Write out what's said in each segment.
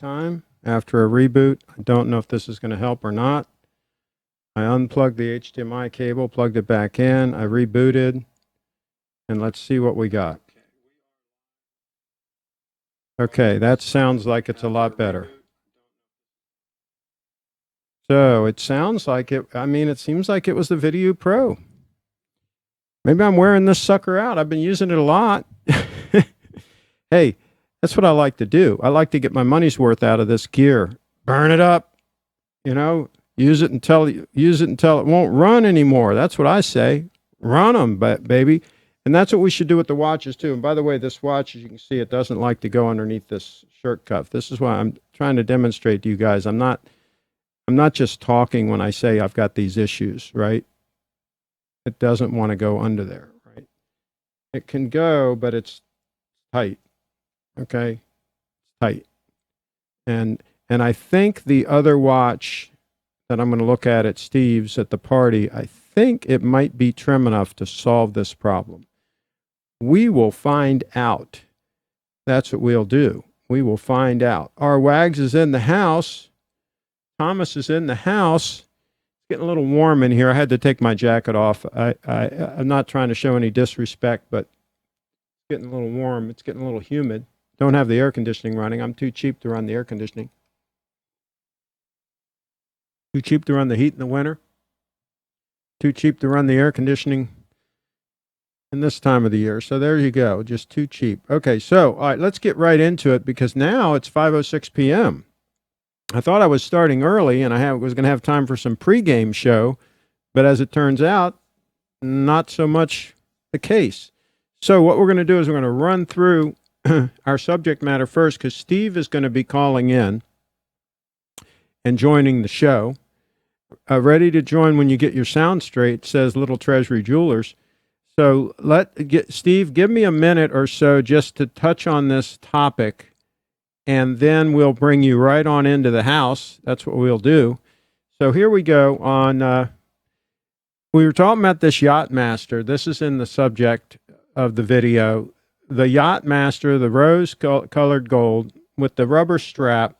time after a reboot. I don't know if this is going to help or not. I unplugged the HDMI cable, plugged it back in, I rebooted, and let's see what we got. Okay, that sounds like it's a lot better. So it sounds like it, I mean, it seems like it was the Video Pro. Maybe I'm wearing this sucker out. I've been using it a lot. Hey, that's what I like to do. I like to get my money's worth out of this gear. Burn it up, you know, use it until it won't run anymore. That's what I say. Run them, baby. And that's what we should do with the watches too. And by the way, this watch, as you can see, it doesn't like to go underneath this shirt cuff. This is why I'm trying to demonstrate to you guys. I'm not just talking when I say I've got these issues, right? It doesn't want to go under there, right? It can go, but it's tight. Okay? Tight. And I think the other watch that I'm going to look at Steve's at the party, I think it might be trim enough to solve this problem. We will find out. That's what we'll do. We will find out. Our Wags is in the house. Thomas is in the house. It's getting a little warm in here. I had to take my jacket off. I'm not trying to show any disrespect, but it's getting a little warm. It's getting a little humid. Don't have the air conditioning running. I'm too cheap to run the air conditioning. Too cheap to run the heat in the winter. Too cheap to run the air conditioning in this time of the year. So there you go. Just too cheap. Okay, so all right, let's get right into it because now it's 5:06 p.m. I thought I was starting early and I was going to have time for some pregame show, but as it turns out, not so much the case. So what we're going to do is we're going to run through our subject matter first because Steve is going to be calling in and joining the show. Ready to join when you get your sound straight, says Little Treasury Jewelers. So Steve, give me a minute or so just to touch on this topic, and then we'll bring you right on into the house. That's what we'll do. So here we go. We were talking about this Yacht-Master. This is in the subject of the video. The Yacht-Master, the rose-colored gold with the rubber strap.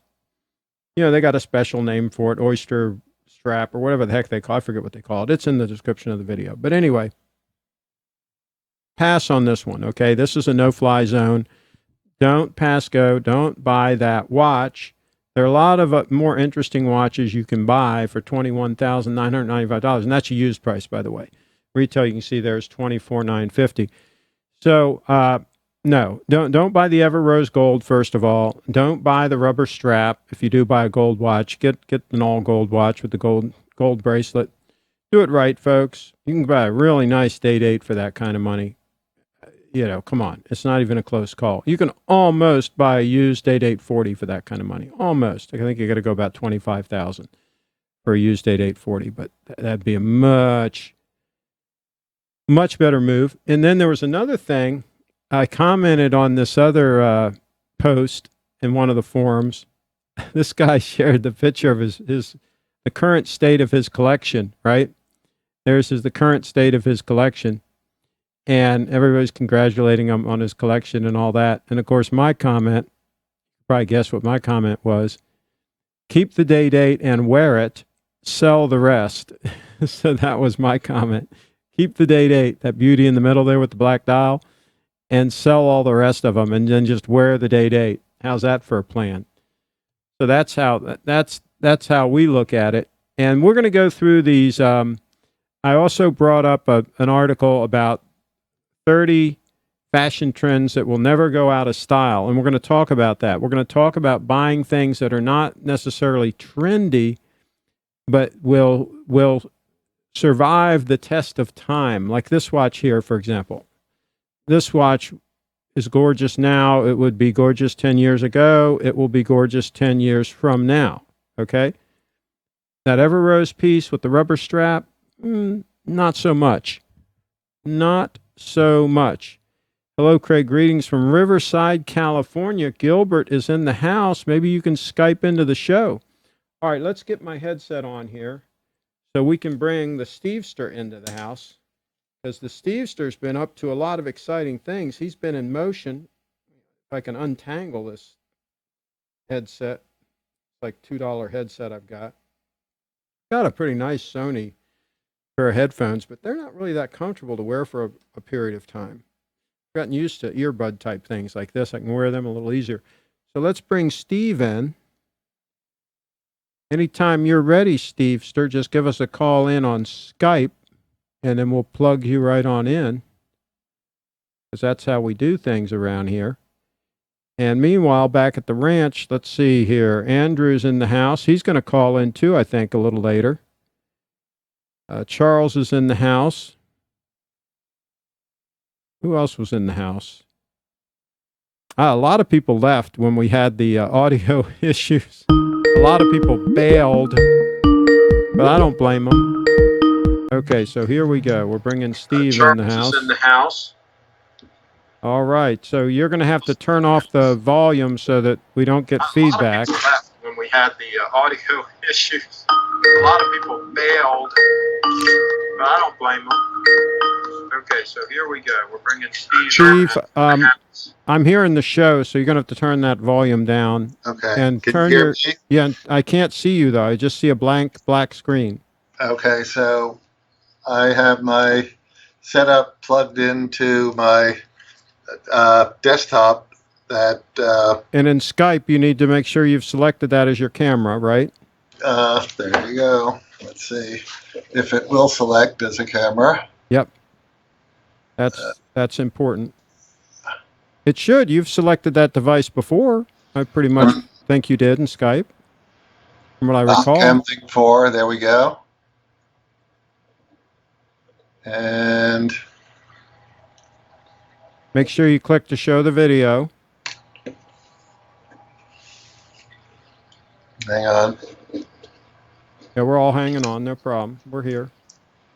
You know, they got a special name for it, oyster strap or whatever the heck they call it. I forget what they call it. It's in the description of the video. But anyway, pass on this one, okay? This is a no-fly zone. Don't pass go. Don't buy that watch. There are a lot of more interesting watches you can buy for $21,995, and that's a used price, by the way. Retail, you can see there's $24,950. So, no, don't buy the Everose Gold, first of all. Don't buy the rubber strap. If you do buy a gold watch, get an all-gold watch with the gold bracelet. Do it right, folks. You can buy a really nice date for that kind of money. You know, come on. It's not even a close call. You can almost buy a used date 40 for that kind of money. Almost. I think you got to go about $25,000 for a used date 40, but that'd be a much better move. And then there was another thing. I commented on this other post in one of the forums. This guy shared the picture of the current state of his collection, right? There's the current state of his collection. And everybody's congratulating him on his collection and all that. And of course, my comment, you probably guess what my comment was: keep the date and wear it, sell the rest. So that was my comment. Keep the date, that beauty in the middle there with the black dial, and sell all the rest of them, and then just wear the date. How's that for a plan? So that's how we look at it. And we're going to go through these. I also brought up an article about 30 fashion trends that will never go out of style, and we're going to talk about that. We're going to talk about buying things that are not necessarily trendy, but will survive the test of time. Like this watch here, for example. This watch is gorgeous now. It would be gorgeous 10 years ago. It will be gorgeous 10 years from now. Okay? That Everose piece with the rubber strap, not so much. Not so much. Hello, Craig. Greetings from Riverside, California. Gilbert is in the house. Maybe you can Skype into the show. All right, let's get my headset on here so we can bring the Stevester into the house, because the Stevester's been up to a lot of exciting things. He's been in motion. If I can untangle this headset. like $2 headset I've got. Got a pretty nice Sony pair of headphones, but they're not really that comfortable to wear for a period of time. I've gotten used to earbud type things like this. I can wear them a little easier. So let's bring Steve in. Anytime you're ready, Stevester, just give us a call in on Skype, and then we'll plug you right on in, because that's how we do things around here. And meanwhile, back at the ranch, let's see here. Andrew's in the house. He's going to call in too, I think, a little later. Charles is in the house. Who else was in the house? A lot of people left when we had the audio issues. A lot of people bailed, but I don't blame them. Okay, so here we go. We're bringing Steve in the house. Charles is in the house. All right, so you're going to have to turn off the volume so that we don't get feedback. A lot of people left when we had the audio issues. A lot of people bailed, but I don't blame them. Okay, so here we go. We're bringing Steve. Chief, I'm hearing the show, so you're going to have to turn that volume down. Okay. And Can turn you hear your. me? Yeah, I can't see you though. I just see a blank black screen. Okay, so I have my setup plugged into my desktop. And in Skype, you need to make sure you've selected that as your camera, right? There you go. Let's see if it will select as a camera. Yep. That's important. It should. You've selected that device before. I pretty much think you did in Skype, from what I recall. Cam link 4. There we go. And make sure you click to show the video. Hang on. Yeah, we're all hanging on. No problem. We're here.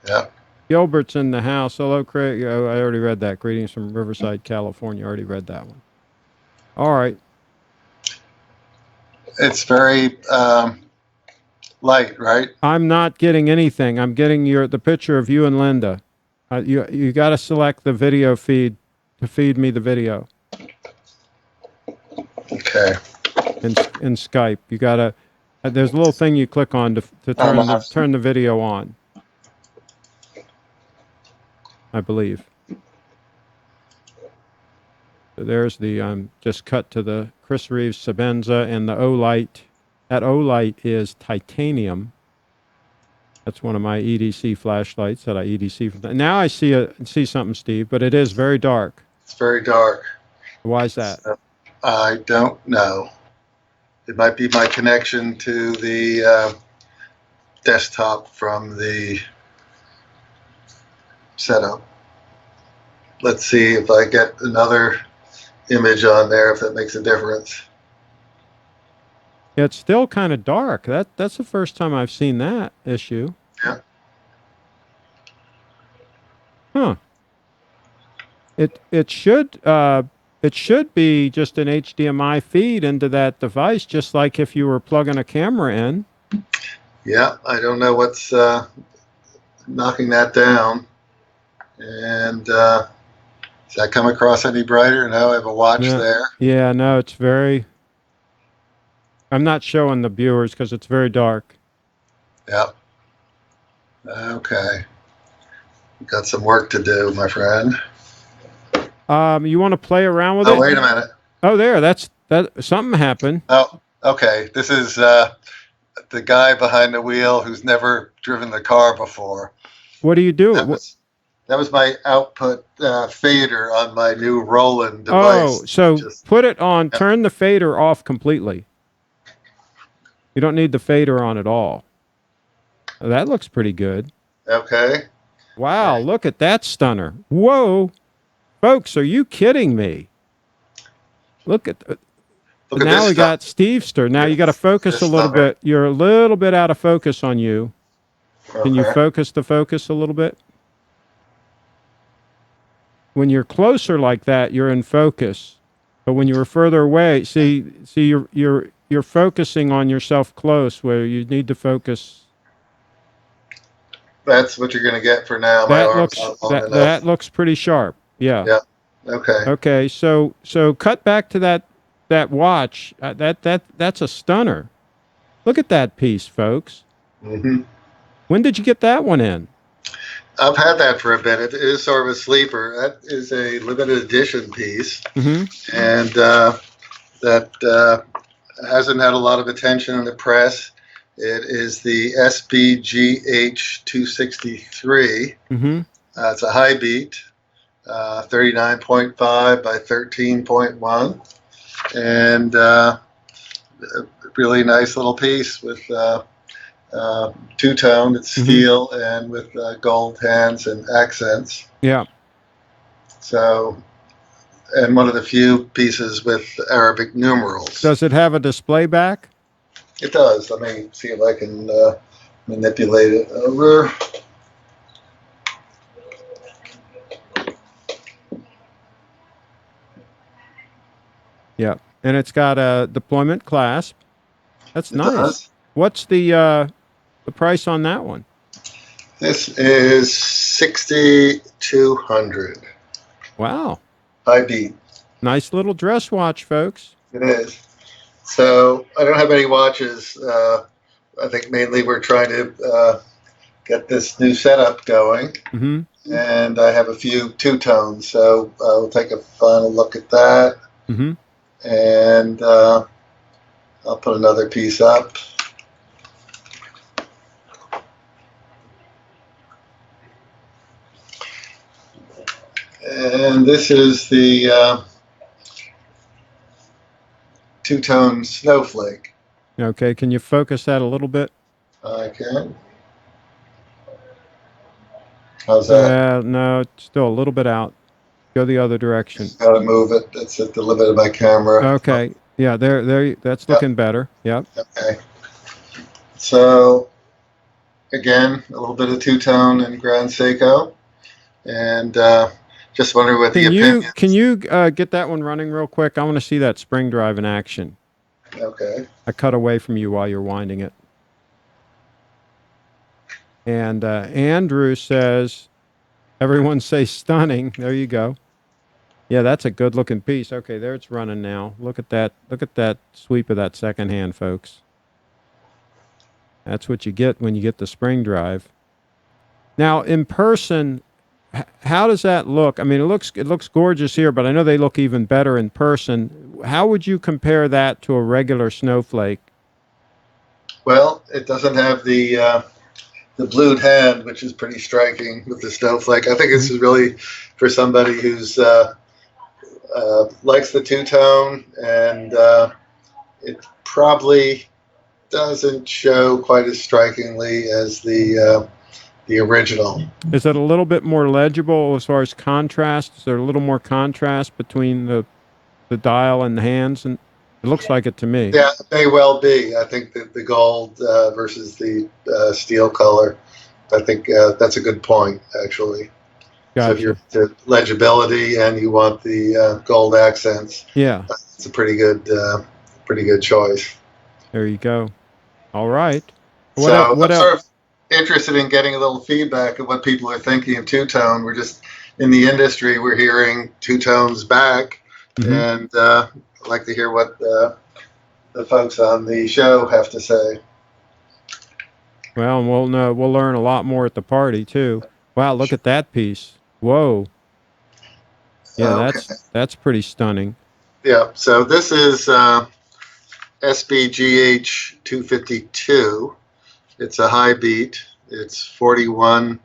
Yeah. Gilbert's in the house. Hello, Craig. Oh, I already read that. Greetings from Riverside, California. I already read that one. All right. It's very light, right? I'm not getting anything. I'm getting the picture of you and Linda. You got to select the video feed to feed me the video. Okay. In Skype, you got to. There's a little thing you click on to turn the video on. I believe. So there's the just cut to the Chris Reeves Sabenza and the Olight. That Olight is titanium. That's one of my EDC flashlights that I EDC. Now I see something, Steve, but it is very dark. It's very dark. Why is that? I don't know. It might be my connection to the desktop from the setup. Let's see if I get another image on there, if that makes a difference. It's still kind of dark. That's the first time I've seen that issue. Yeah. Huh. It should be just an HDMI feed into that device, just like if you were plugging a camera in. Yeah, I don't know what's knocking that down. And does that come across any brighter? No, I have a watch there. Yeah, no, it's very... I'm not showing the viewers because it's very dark. Yep. Okay. Got some work to do, my friend. You want to play around with it? Oh, wait a minute. Oh, there. That something happened. Oh, okay. This is the guy behind the wheel who's never driven the car before. What do you do? That was my output fader on my new Roland device. Oh, so put it on. Yeah. Turn the fader off completely. You don't need the fader on at all. Oh, that looks pretty good. Okay. Wow, look at that stunner. Whoa. Folks, are you kidding me? Look at now we got Stevester. Now you got to focus a little bit. You're a little bit out of focus on you. Okay. Can you focus the focus a little bit? When you're closer like that, you're in focus. But when you're further away, see you're focusing on yourself close where you need to focus. That's what you're going to get for now. That looks pretty sharp. Yeah. Yeah. Okay. Okay. So cut back to that watch. That's a stunner. Look at that piece, folks. Mm-hmm. When did you get that one in? I've had that for a bit. It is sort of a sleeper. That is a limited edition piece, Mm-hmm. and that hasn't had a lot of attention in the press. It is the SBGH 263. Mm-hmm. It's a high beat, 39.5 by 13.1, and a really nice little piece with two-tone. It's steel and with gold hands and accents. Yeah. So, and one of the few pieces with Arabic numerals. Does it have a display back? It does. Let me see if I can manipulate it over. Yeah. And it's got a deployment clasp. That's It nice. does. What's the price on that one? This is 6,200. Wow. High beat. Nice little dress watch, folks. It is. So I don't have any watches. I think mainly we're trying to get this new setup going. Mm-hmm. And I have a few two-tones. So we'll take a final look at that. Mm-hmm. And I'll put another piece up. And this is the two-tone snowflake. Okay. Can you focus that a little bit? I can. How's that? No, it's still a little bit out. Go the other direction. Got to move it. It's at the limit of my camera. Okay. Yeah, there. That's looking better. Yep. Okay. So, again, a little bit of two-tone and Grand Seiko. And just wondering what the opinion. Can you get that one running real quick? I want to see that spring drive in action. Okay. I cut away from you while you're winding it. And Andrew says, everyone say stunning. There you go. Yeah, that's a good looking piece. Okay, there it's running now. Look at that. Look at that sweep of that second hand, folks. That's what you get when you get the spring drive. Now, in person, how does that look? I mean, it looks gorgeous here, but I know they look even better in person. How would you compare that to a regular snowflake? Well, it doesn't have the blued hand, which is pretty striking with the snowflake. I think this is really for somebody who's likes the two-tone, and it probably doesn't show quite as strikingly as the original. Is it a little bit more legible as far as contrast? Is there a little more contrast between the dial and the hands? And it looks like it to me. Yeah, it may well be. I think that the gold versus the steel color, I think that's a good point, actually. Gotcha. So if you're to legibility and you want the gold accents, yeah, it's a pretty good choice. There you go. All right. What else? Sort of interested in getting a little feedback of what people are thinking of two-tone. We're just in the industry. We're hearing two-tones back, and I'd like to hear what the folks on the show have to say. Well, we'll learn a lot more at the party too. Wow, look at that piece. Whoa. Yeah, okay. that's pretty stunning. Yeah. So this is SBGH 252. It's a high beat. It's 41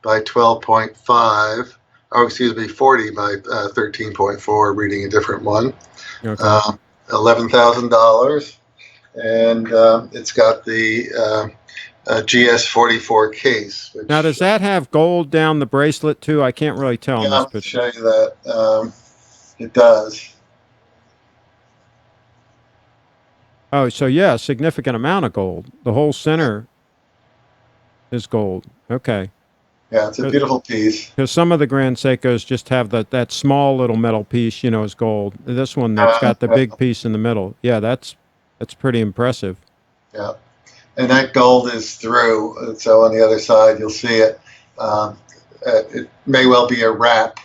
by 12.5. Oh, excuse me, 40 by 13.4. Reading a different one. Okay. $11,000, and it's got the GS44 case. Which, now, does that have gold down the bracelet too? I can't really tell. Yeah, I'll show you that. It does. Oh, so yeah, a significant amount of gold. The whole center is gold. Okay. Yeah, it's a beautiful piece. Because some of the Grand Seikos just have that small little metal piece, is gold. This one that's got the big piece in the middle. Yeah, that's pretty impressive. Yeah, and that gold is through. So on the other side, you'll see it. It may well be a wrap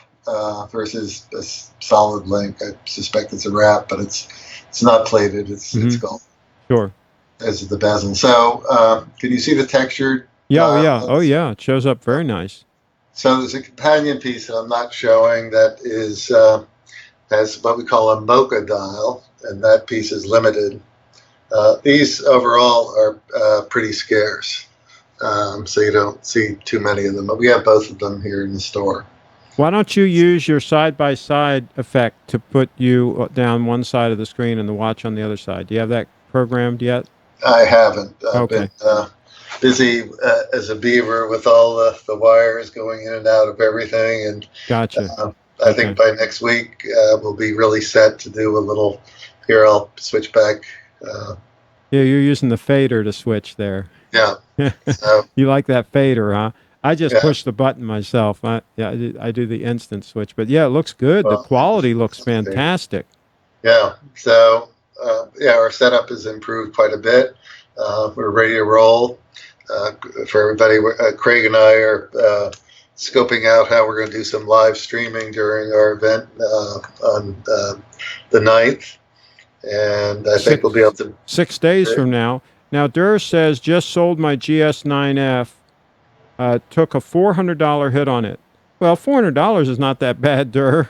versus a solid link. I suspect it's a wrap, but it's not plated. It's gold. Sure. as is the bezel. So can you see the textured? Yeah, oh yeah. It shows up very nice. So there's a companion piece that I'm not showing that is has what we call a mocha dial, and that piece is limited. These overall are pretty scarce, so you don't see too many of them. But we have both of them here in the store. Why don't you use your side-by-side effect to put you down one side of the screen and the watch on the other side? Do you have that programmed yet? I haven't. I've Okay. been busy as a beaver with all the wires going in and out of everything, and Gotcha. I think by next week we'll be really set to do a little. Here, I'll switch back. Yeah, you're using the fader to switch there. Yeah. So, you like that fader, huh? I just yeah. push the button myself. I do the instant switch, but yeah, it looks good. Well, the quality looks fantastic. Yeah. So, our setup has improved quite a bit. We're ready to roll. For everybody, Craig and I are scoping out how we're going to do some live streaming during our event on the 9th. And I think we'll be able to. 6 days from now. Now, Durr says, just sold my GS9F. Took a $400 hit on it. Well, $400 is not that bad, Durr.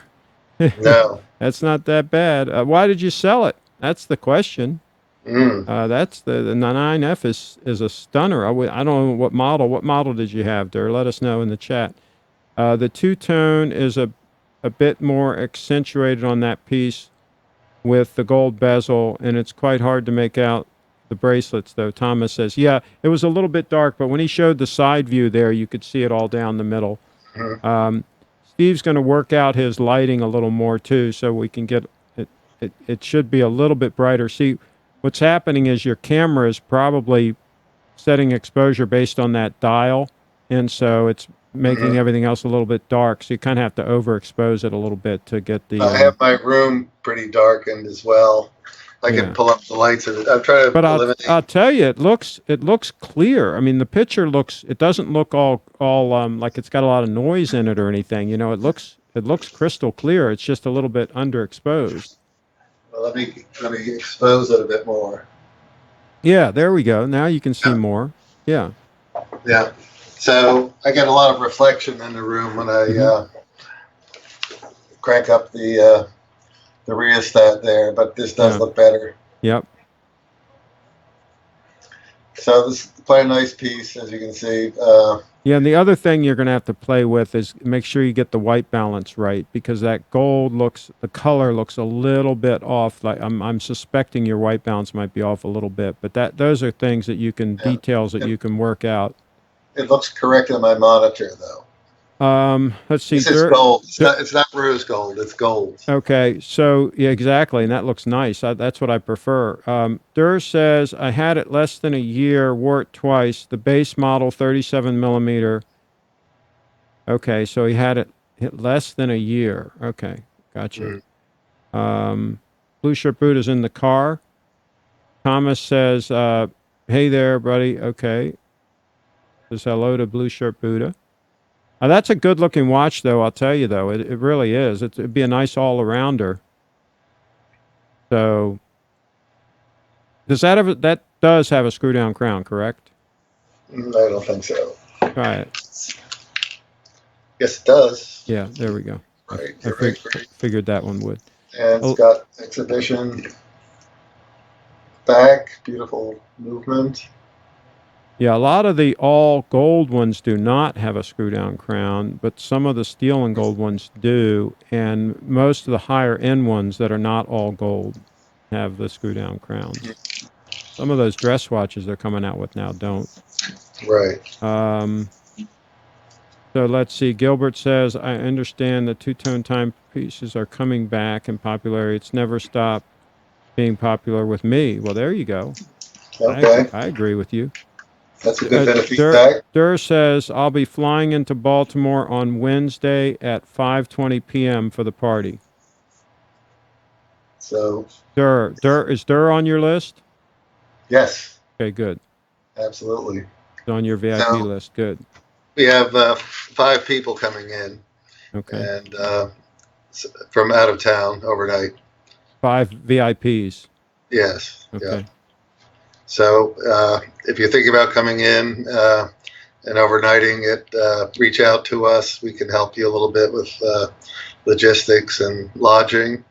No. That's not that bad. Why did you sell it? That's the question. That's the 9F is a stunner. I don't know what model. What model did you have, Durr? Let us know in the chat. The two-tone is a bit more accentuated on that piece with the gold bezel, and it's quite hard to make out the bracelets, though. Thomas says, yeah, it was a little bit dark, but when he showed the side view there, you could see it all down the middle. Steve's going to work out his lighting a little more, too, so we can get it. It should be a little bit brighter. See, what's happening is your camera is probably setting exposure based on that dial, and so it's making everything else a little bit dark, so you kind of have to overexpose it a little bit to get the... I have my room pretty darkened as well. I can pull up the lights. I'm trying to eliminate. I'll tell you, it looks clear. I mean, the picture it doesn't look all like it's got a lot of noise in it or anything. You know, it looks crystal clear. It's just a little bit underexposed. Well, let me expose it a bit more. Yeah, there we go. Now you can see more. Yeah. Yeah. So I get a lot of reflection in the room when I crank up the rheostat there, but this does look better. Yep. So this is quite a nice piece, as you can see. Yeah, and the other thing you're going to have to play with is make sure you get the white balance right, because that gold the color looks a little bit off. Like I'm suspecting your white balance might be off a little bit, but those are things that you can details that you can work out. It looks correct on my monitor, though. Let's see. This is gold. It's not rose gold. It's gold. Okay. So yeah, exactly. And that looks nice. That's what I prefer. Durr says, I had it less than a year, wore it twice. The base model, 37 millimeter. Okay. So he had it less than a year. Okay. Gotcha. Blue Shirt Buddha's in the car. Thomas says, hey there, buddy. Okay. Says hello to Blue Shirt Buddha. That's a good-looking watch, though. I'll tell you, though, it really is. It'd be a nice all-arounder. So, that does have a screw-down crown, correct? I don't think so. Try it. Yes, it does. Yeah, there we go. Right. I figured that one would. And it's got exhibition back, beautiful movement. Yeah, a lot of the all gold ones do not have a screw down crown, but some of the steel and gold ones do, and most of the higher end ones that are not all gold have the screw down crowns. Some of those dress watches they're coming out with now don't. Right. So let's see. Gilbert says, I understand the two-tone timepieces are coming back in popularity. It's never stopped being popular with me. Well, there you go. Okay. I agree with you. That's a good bit of feedback. Durr says, I'll be flying into Baltimore on Wednesday at 5:20 p.m. for the party. So is Durr on your list? Yes. Okay, good. Absolutely. It's on your VIP list. Good. We have 5 people coming in. Okay. And from out of town overnight. 5 VIPs. Yes. Okay. Yeah. So if you're thinking about coming in and overnighting it, reach out to us. We can help you a little bit with logistics and lodging,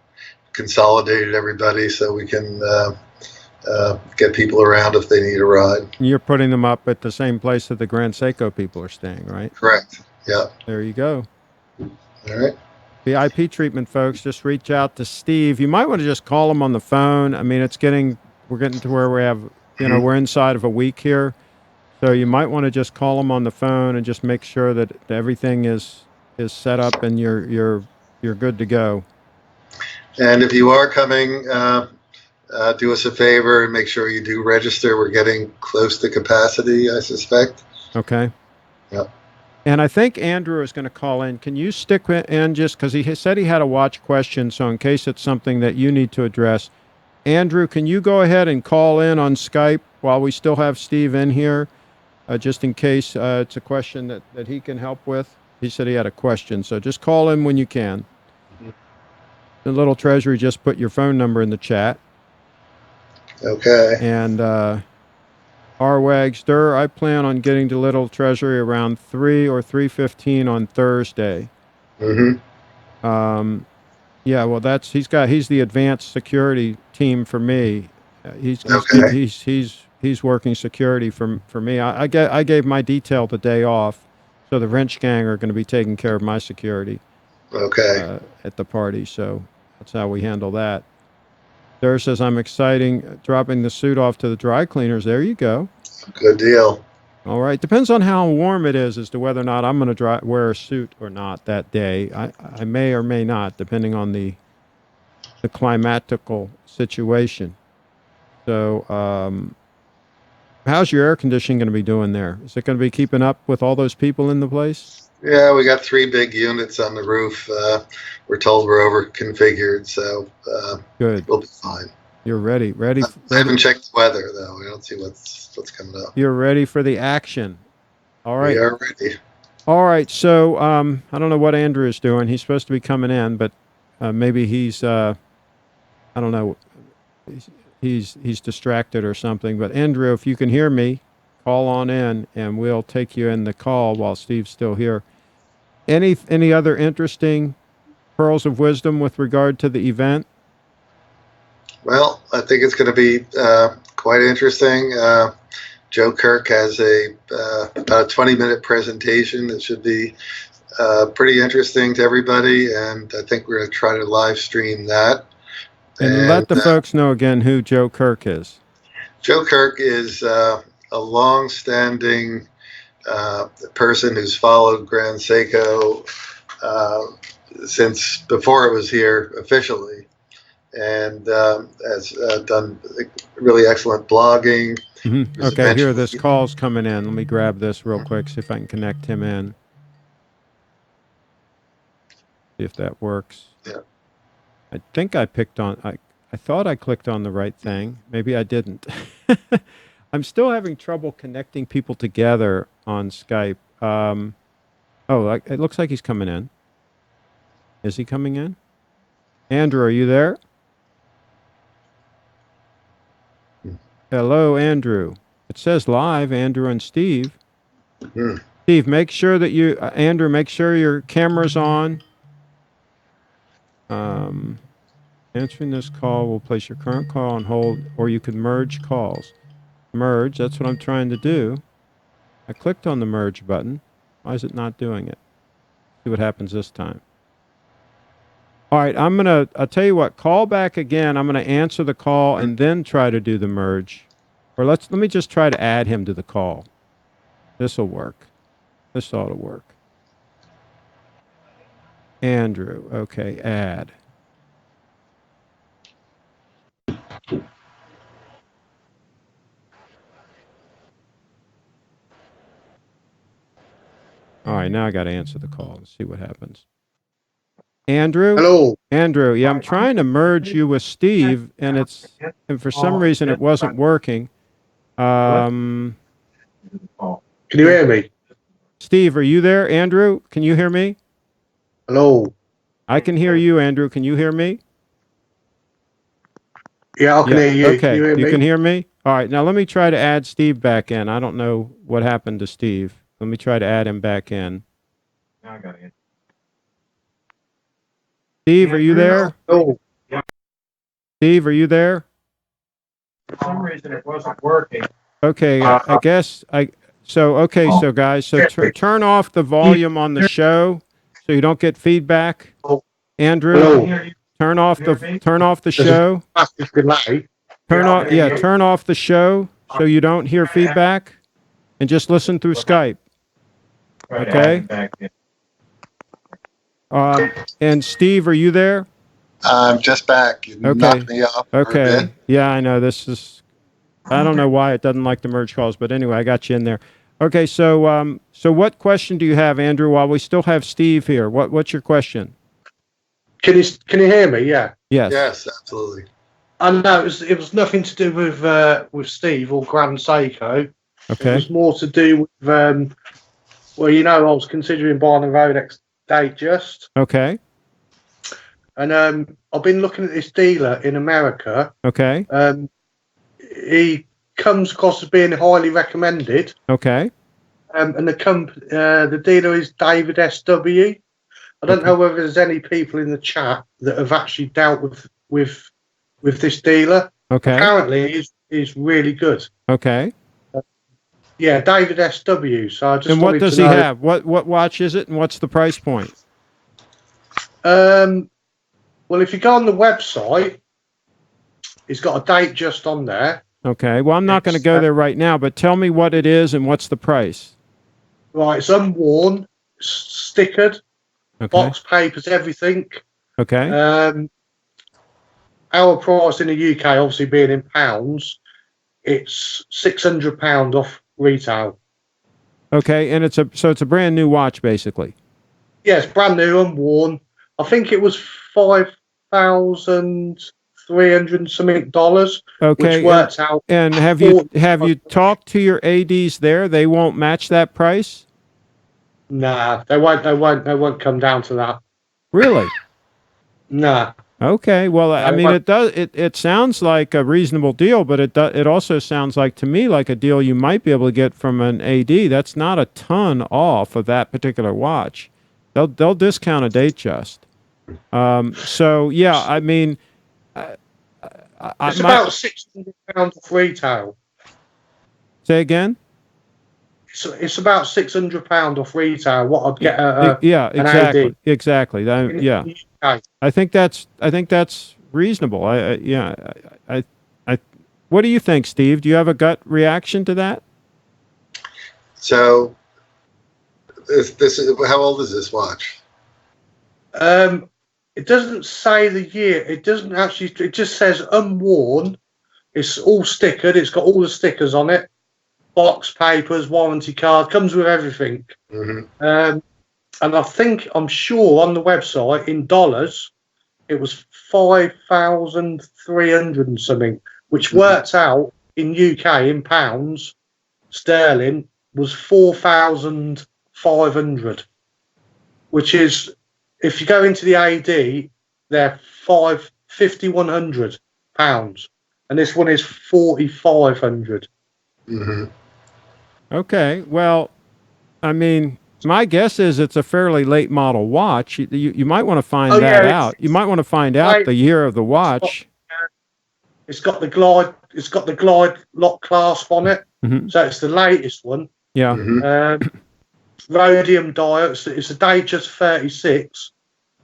consolidated everybody so we can get people around if they need a ride. You're putting them up at the same place that the Grand Seiko people are staying, right? Correct. Yeah. There you go. All right. VIP treatment, folks. Just reach out to Steve. You might want to just call him on the phone. I mean, we're getting to where we have, we're inside of a week here. So you might want to just call him on the phone and just make sure that everything is set up and you're good to go. And if you are coming, do us a favor and make sure you do register. We're getting close to capacity, I suspect. Okay. Yep. And I think Andrew is going to call in. Can you stick in just because he said he had a watch question, so in case it's something that you need to address. Andrew, can you go ahead and call in on Skype while we still have Steve in here, just in case it's a question that he can help with? He said he had a question, so just call in when you can. The little treasury just put your phone number in the chat. Okay. And R-Wags, I plan on getting to Little Treasury around 3 or 3:15 on Thursday. Mm-hmm. Yeah, well, he's the advanced security team for me. He's working security for me. I gave my detail the day off, so the wrench gang are going to be taking care of my security. Okay. At the party, so that's how we handle that. Durr says, I'm dropping the suit off to the dry cleaners. There you go. Good deal. All right. Depends on how warm it is as to whether or not I'm going to wear a suit or not that day. I may or may not, depending on the climatical situation. So how's your air conditioning going to be doing there? Is it going to be keeping up with all those people in the place? Yeah, we got 3 big units on the roof. We're told we're over configured, so good. We'll be fine. You're ready. I haven't checked the weather though. We don't see what's coming up. You're ready for the action. All right. We are ready. All right. So I don't know what Andrew is doing. He's supposed to be coming in, but maybe he's I don't know. He's distracted or something. But Andrew, if you can hear me, call on in, and we'll take you in the call while Steve's still here. Any other interesting pearls of wisdom with regard to the event? Well, I think it's going to be quite interesting. Joe Kirk has about a 20-minute presentation that should be pretty interesting to everybody, and I think we're going to try to live stream that. And let the folks know again who Joe Kirk is. Joe Kirk is a long-standing person who's followed Grand Seiko since before it was here officially, and has done really excellent blogging. Mm-hmm. Okay, here, this call's coming in. Let me grab this real quick, see if I can connect him in. See if that works. Yeah. I think I thought I clicked on the right thing. Maybe I didn't. I'm still having trouble connecting people together on Skype. It looks like he's coming in. Is he coming in? Andrew, are you there? Hello, Andrew. It says live, Andrew and Steve. Mm. Steve, make sure that Andrew, make sure your camera's on. Answering this call will place your current call on hold, or you could merge calls. Merge, that's what I'm trying to do. I clicked on the merge button. Why is it not doing it? See what happens this time. All right, I'll tell you what, call back again. I'm going to answer the call and then try to do the merge. Or let me just try to add him to the call. This will work. This ought to work. Andrew, okay, add. All right, now I got to answer the call and see what happens. Andrew? Hello. Andrew, yeah, I'm trying to merge you with Steve, and for some reason it wasn't working. Can you hear me? Steve, are you there? Andrew, can you hear me? Hello. I can hear you, Andrew. Can you hear me? Yeah, I can hear you. Okay, Can you hear me? Can hear me? All right, now let me try to add Steve back in. I don't know what happened to Steve. Let me try to add him back in. Now I got it. Steve, are you there? Oh, Steve, are you there? For some reason, it wasn't working. Okay, I guess so guys, so turn off the volume on the show so you don't get feedback. Andrew, hello. turn off the There's show. a massive delay. Turn off the show so you don't hear feedback and just listen through Skype. Try to Okay. add him back in. And Steve, are you there? I'm just back. You knocked me off for a Okay. bit. Yeah, I know I don't know why it doesn't like the merge calls, but anyway, I got you in there. Okay, so what question do you have, Andrew, while we still have Steve here? What's your question? Can you hear me? Yeah. Yes. Yes, absolutely. I know it was nothing to do with Steve or Grand Seiko. Okay. It was more to do with well, I was considering buying a Rolex Datejust. Okay. And I've been looking at this dealer in America. Okay. He comes across as being highly recommended. Okay. And the dealer is David SW. I don't know whether there's any people in the chat that have actually dealt with this dealer. Okay. Apparently, he's really good. Okay. Yeah, David SW. So I just And what wanted does to he know, have? What watch is it, and what's the price point? Well, if you go on the website, he's got a date just on there. Okay. Well, I'm not going to go there right now, but tell me what it is and what's the price. Right, it's unworn, stickered, box papers, everything. Okay. Our price in the UK, obviously being in pounds, it's £600 off retail. Okay, and it's a brand new watch, basically. Yes, brand new, unworn. I think it was $5,300 something, Okay, which works out. And have you talked to your ADs there? They won't match that price. Nah, they won't come down to that. Really? Nah. Okay. Well, I mean, it sounds like a reasonable deal, but it also sounds like to me like a deal you might be able to get from an AD. That's not a ton off of that particular watch. They'll discount a Datejust. So yeah, I mean, it's about £600 off retail. Say again. It's about £600 off retail. What I'd get yeah, exactly, an AD. Exactly. Yeah, I think that's reasonable. What do you think, Steve? Do you have a gut reaction to that? So, this is how old is this watch? It doesn't say the year. It doesn't actually. It just says unworn. It's all stickered. It's got all the stickers on it. Box papers, warranty card, comes with everything. And I'm sure on the website in dollars, it was 5,300 and something, which worked out in UK in pounds sterling was 4,500, which is, if you go into the AD, they're £5,100, and this one is 4,500. Okay, well, I mean, my guess is it's a fairly late model watch. You might want to find that out. You might want to find out the year of the watch. It's got the glide lock clasp on it, so it's the latest one. Yeah. Rhodium dial. It's a Datejust 36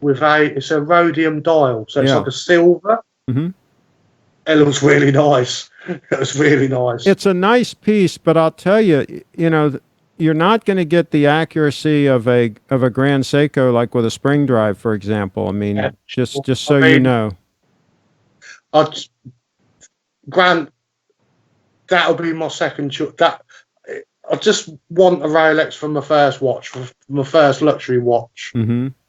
with it's a rhodium dial, so it's like a silver. It looks really nice. It was really nice. It's a nice piece, but I'll tell you, you're not going to get the accuracy of a Grand Seiko like with a spring drive, for example. I mean, just so you know. Grant, that'll be my second choice. I just want a Rolex from my first watch, from my first luxury watch.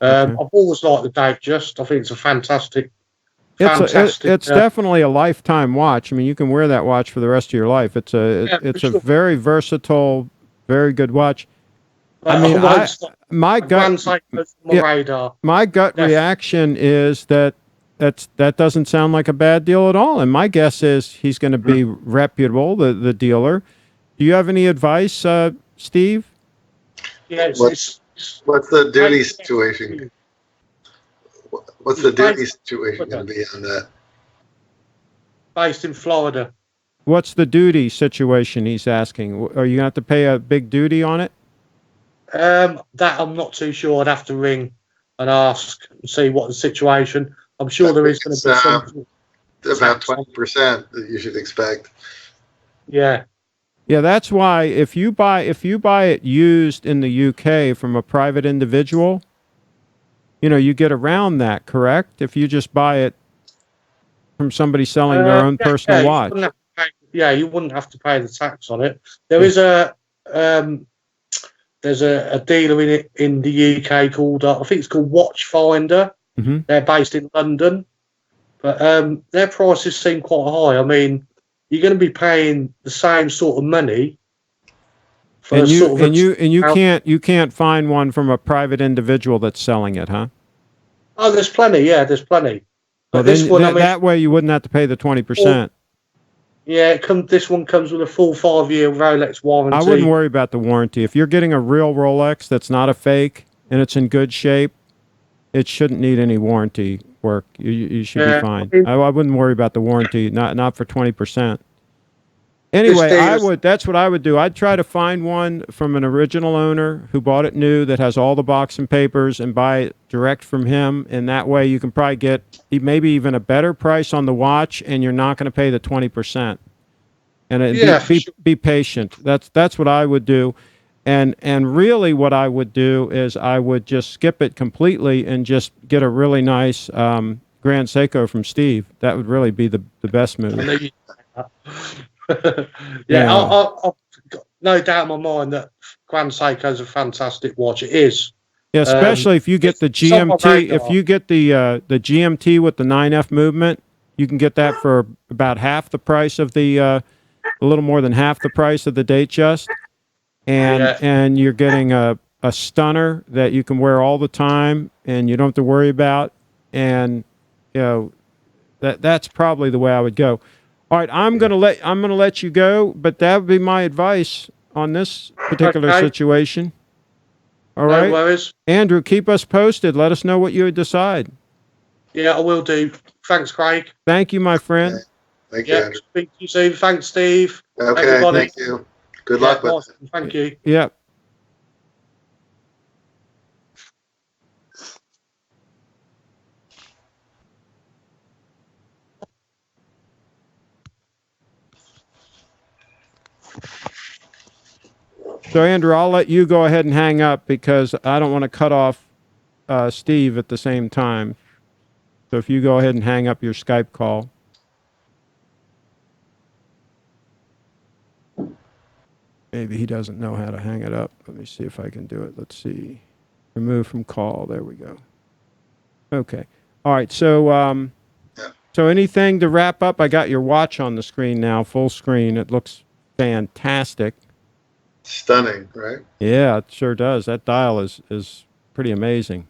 I've always liked the Datejust. I think it's a fantastic. It's definitely a lifetime watch. I mean, you can wear that watch for the rest of your life. It's a very versatile, very good watch. I mean, my gut reaction is that that doesn't sound like a bad deal at all. And my guess is he's going to be reputable, the dealer. Do you have any advice, Steve? Yeah, What's the duty situation? What's the duty situation going to be on that? Based in Florida. What's the duty situation he's asking? Are you going to have to pay a big duty on it? That I'm not too sure. I'd have to ring and ask and see what the situation. I'm sure there is going to be some. About 20% that you should expect. Yeah. Yeah, that's why if you buy it used in the UK from a private individual, you get around that, correct? If you just buy it from somebody selling their own personal watch. You wouldn't have to pay the tax on it. There is there's a dealer in the UK called I think it's called Watchfinder. Mm-hmm. They're based in London, but their prices seem quite high. I mean, you're going to be paying the same sort of money. For you can't find one from a private individual that's selling it, huh? Oh, there's plenty. Yeah, there's plenty. Well, that way you wouldn't have to pay the 20%. Yeah, this one comes with a full 5-year Rolex warranty. I wouldn't worry about the warranty. If you're getting a real Rolex that's not a fake and it's in good shape, it shouldn't need any warranty work. You should be fine. I wouldn't worry about the warranty, not for 20%. Anyway, that's what I would do. I'd try to find one from an original owner who bought it new that has all the box and papers and buy it direct from him. And that way you can probably get maybe even a better price on the watch and you're not going to pay the 20%. And be patient. That's what I would do. And really what I would do is I would just skip it completely and just get a really nice Grand Seiko from Steve. That would really be the best move. I've got no doubt in my mind that Grand Seiko is a fantastic watch. It is. Yeah, especially if you get the GMT. If you get the GMT with the 9F movement, you can get that for about half the price of a little more than half the price of the Datejust, and you're getting a stunner that you can wear all the time and you don't have to worry about. And that's probably the way I would go. All right, I'm gonna let you go, but that would be my advice on this particular situation. All right, no worries. Andrew, keep us posted. Let us know what you decide. Yeah, I will do. Thanks, Craig. Thank you, my friend. Okay. Thank you, Andrew. Speak to you soon. Thanks, Steve. Okay, everybody. Thank you. Good luck with it. Thank you. Yeah. So, Andrew, I'll let you go ahead and hang up because I don't want to cut off Steve at the same time. So if you go ahead and hang up your Skype call. Maybe he doesn't know how to hang it up. Let me see if I can do it. Let's see. Remove from call. There we go. Okay. All right. So, so anything to wrap up? I got your watch on the screen now, full screen. It looks fantastic. Stunning, right? Yeah, it sure does. That dial is pretty amazing.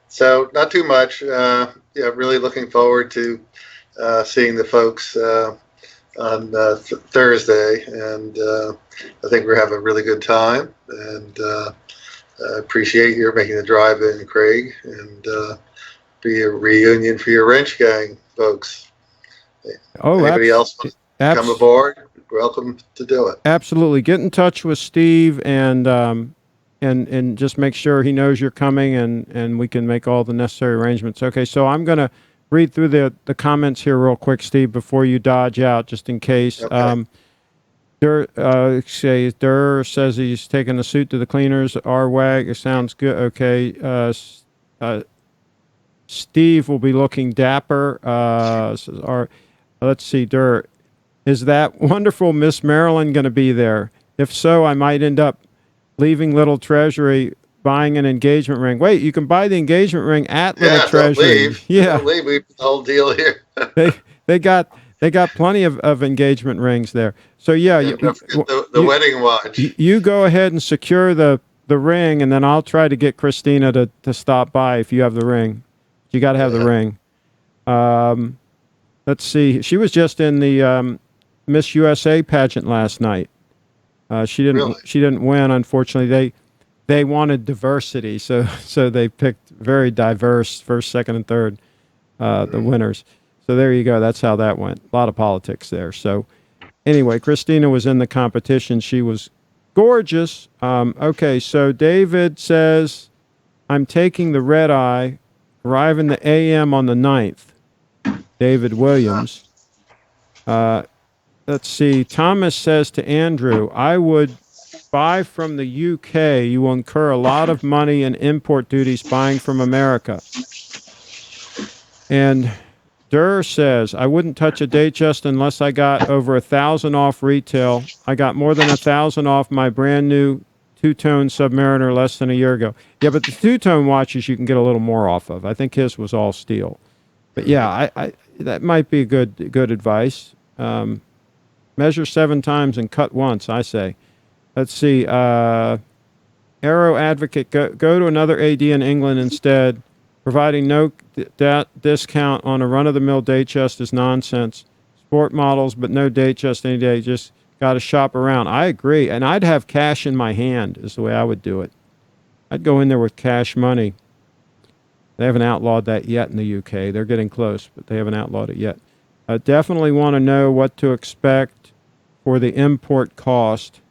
So not too much. Really looking forward to seeing the folks on Thursday, and I think we're having a really good time. And I appreciate your making the drive in, Craig, and be a reunion for your wrench gang, folks. Anybody else want to come aboard? Welcome to do it. Absolutely. Get in touch with Steve and just make sure he knows you're coming and we can make all the necessary arrangements. Okay, so I'm going to read through the comments here real quick, Steve, before you dodge out, just in case. Okay. Durr says he's taking the suit to the cleaners. R-Wag, it sounds good. Okay. Steve will be looking dapper. Let's see, Durr. Is that wonderful Miss Marilyn going to be there? If so, I might end up leaving Little Treasury, buying an engagement ring. Wait, you can buy the engagement ring at Little Treasury. Don't leave. Don't leave. We have the whole deal here. they got plenty of engagement rings there. So the wedding watch. You go ahead and secure the ring, and then I'll try to get Christina to stop by if you have the ring. You got to have the ring. Let's see. She was just in the Miss USA pageant last night. She didn't. Really? She didn't win, unfortunately. They wanted diversity, so they picked very diverse first, second, and third, the winners. So there you go. That's how that went. A lot of politics there. So anyway, Christina was in the competition. She was gorgeous. Okay, so David says, I'm taking the red eye, arriving the AM on the 9th. David Williams. Let's see. Thomas says to Andrew, I would buy from the UK. You will incur a lot of money in import duties buying from America. And Durr says, I wouldn't touch a Datejust unless I got over 1,000 off retail. I got more than 1,000 off my brand new two-tone Submariner less than a year ago. Yeah, but the two-tone watches you can get a little more off of. I think his was all steel. But yeah, I that might be good advice. Measure 7 times and cut once, I say. Let's see. Aero Advocate, go to another AD in England instead. Providing no discount on a run-of-the-mill Datejust is nonsense. Sport models, but no Datejust any day. Just got to shop around. I agree. And I'd have cash in my hand is the way I would do it. I'd go in there with cash money. They haven't outlawed that yet in the UK. They're getting close, but they haven't outlawed it yet. I definitely want to know what to expect for the import cost.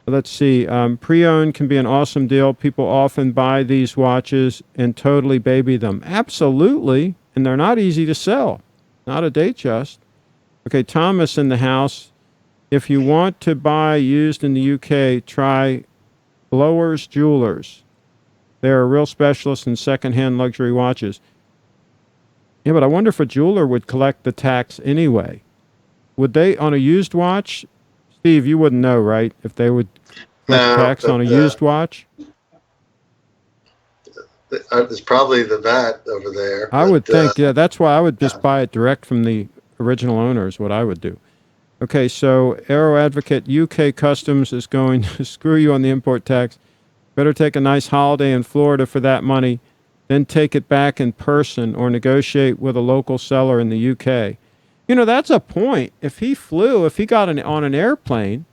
Let's see. Pre-owned can be an awesome deal. People often buy these watches and totally baby them. Absolutely. And they're not easy to sell. Not a Datejust. Okay, Thomas in the house. If you want to buy used in the UK, try Blowers Jewelers. They're a real specialist in secondhand luxury watches. Yeah, but I wonder if a jeweler would collect the tax anyway. Would they, on a used watch? Steve, you wouldn't know, right? If they would collect tax on a used watch? There's probably the VAT over there. I would think, yeah, that's why I would just buy it direct from the original owner is what I would do. Okay, so Aero Advocate, UK Customs is going to screw you on the import tax. Better take a nice holiday in Florida for that money, then take it back in person or negotiate with a local seller in the UK. You know, that's a point. If he got on an airplane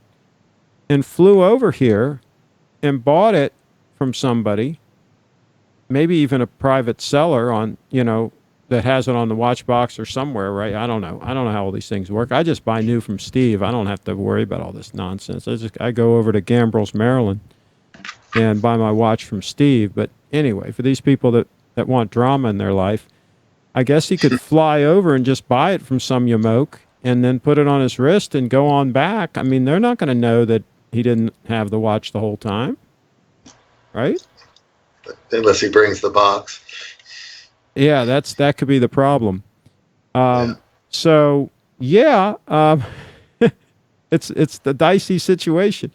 and flew over here and bought it from somebody, maybe even a private seller on, that has it on the watch box or somewhere, right? I don't know how all these things work. I just buy new from Steve. I don't have to worry about all this nonsense. I go over to Gambrills, Maryland, and buy my watch from Steve. But anyway, for these people that want drama in their life, I guess he could fly over and just buy it from some yamoke and then put it on his wrist and go on back. I mean, they're not going to know that he didn't have the watch the whole time, right? Unless he brings the box. Yeah, that could be the problem. So yeah, it's the dicey situation.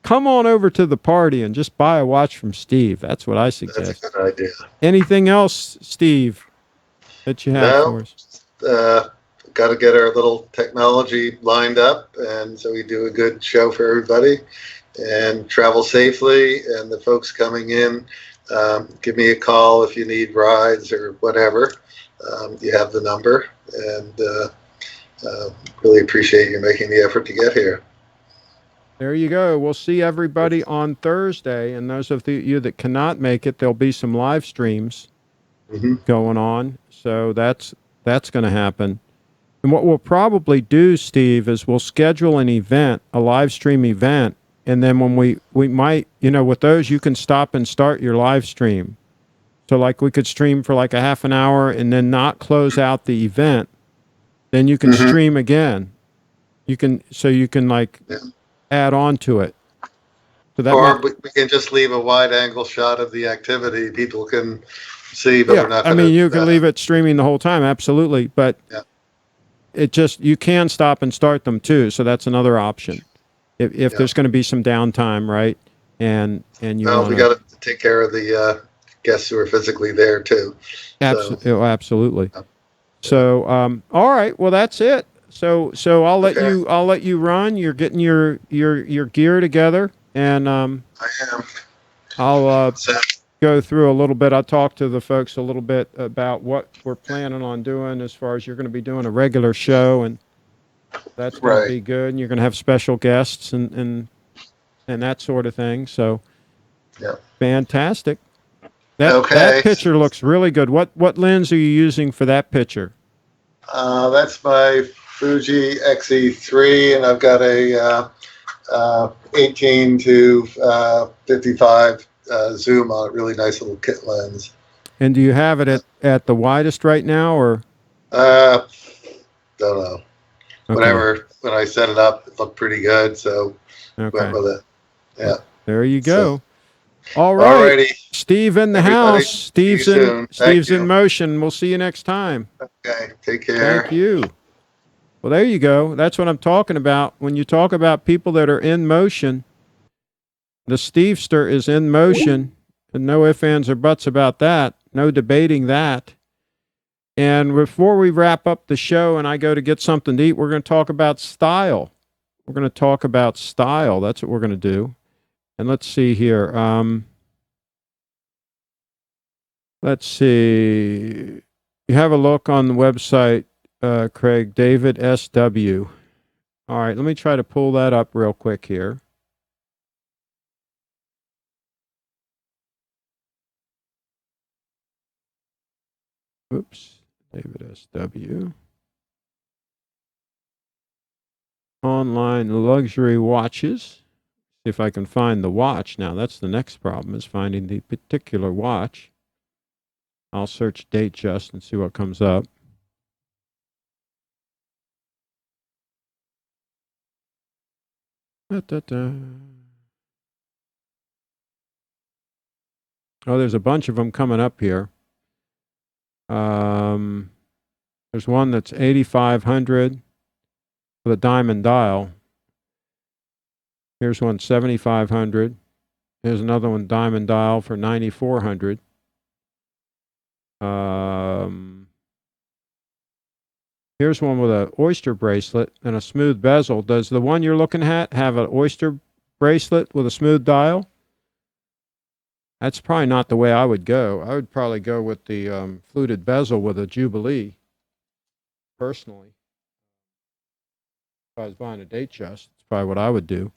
Come on over to the party and just buy a watch from Steve. That's what I suggest. That's a good idea. Anything else, Steve, that you have for us? Got to get our little technology lined up, and so we do a good show for everybody and travel safely. And the folks coming in, give me a call if you need rides or whatever. You have the number, and really appreciate you making the effort to get here. There you go. We'll see everybody on Thursday. And those of you that cannot make it, there'll be some live streams going on. So that's going to happen. And what we'll probably do, Steve, is we'll schedule an event, a live stream event. And then when we might, with those, you can stop and start your live stream. So like we could stream for like a half an hour and then not close out the event. Then you can stream again. You can add on to it. So that we can just leave a wide angle shot of the activity. People can see, but we're not going to. You can leave it streaming the whole time, absolutely. But you can stop and start them too. So that's another option. If there's going to be some downtime, right? And we got to take care of the guests who are physically there too. Absolutely. So, all right. Well, that's it. So I'll let you run. You're getting your gear together, and I am. I'll go through a little bit. I'll talk to the folks a little bit about what we're planning on doing as far as you're going to be doing a regular show, and that's going to be good. And you're going to have special guests and that sort of thing. So, fantastic. That picture looks really good. What lens are you using for that picture? That's my Fuji XE3, and I've got a 18 to 55 zoom on it. Really nice little kit lens. And do you have it at the widest right now, or? Don't know. Okay. When I set it up, it looked pretty good, so went with it. Yeah. There you go. So, all right. Alrighty. Steve in the Everybody, house. Steve's in motion. We'll see you next time. Okay. Take care. Thank you. Well, there you go. That's what I'm talking about. When you talk about people that are in motion, the Stevester is in motion. And no ifs, ands, or buts about that. No debating that. And before we wrap up the show and I go to get something to eat, we're going to talk about style. We're going to talk about style. That's what we're going to do. And let's see here. Let's see. You have a look on the website, Craig, David SW. All right, let me try to pull that up real quick here. Oops, David SW. Online luxury watches. See if I can find the watch. Now, that's the next problem, is finding the particular watch. I'll search Datejust and see what comes up. Oh, there's a bunch of them coming up here. There's one that's 8,500 with a diamond dial. Here's one 7,500. Here's another one diamond dial for 9,400. Here's one with an oyster bracelet and a smooth bezel. Does the one you're looking at have an oyster bracelet with a smooth dial? That's probably not the way I would go. I would probably go with the fluted bezel with a Jubilee, personally. If I was buying a Datejust, that's probably what I would do.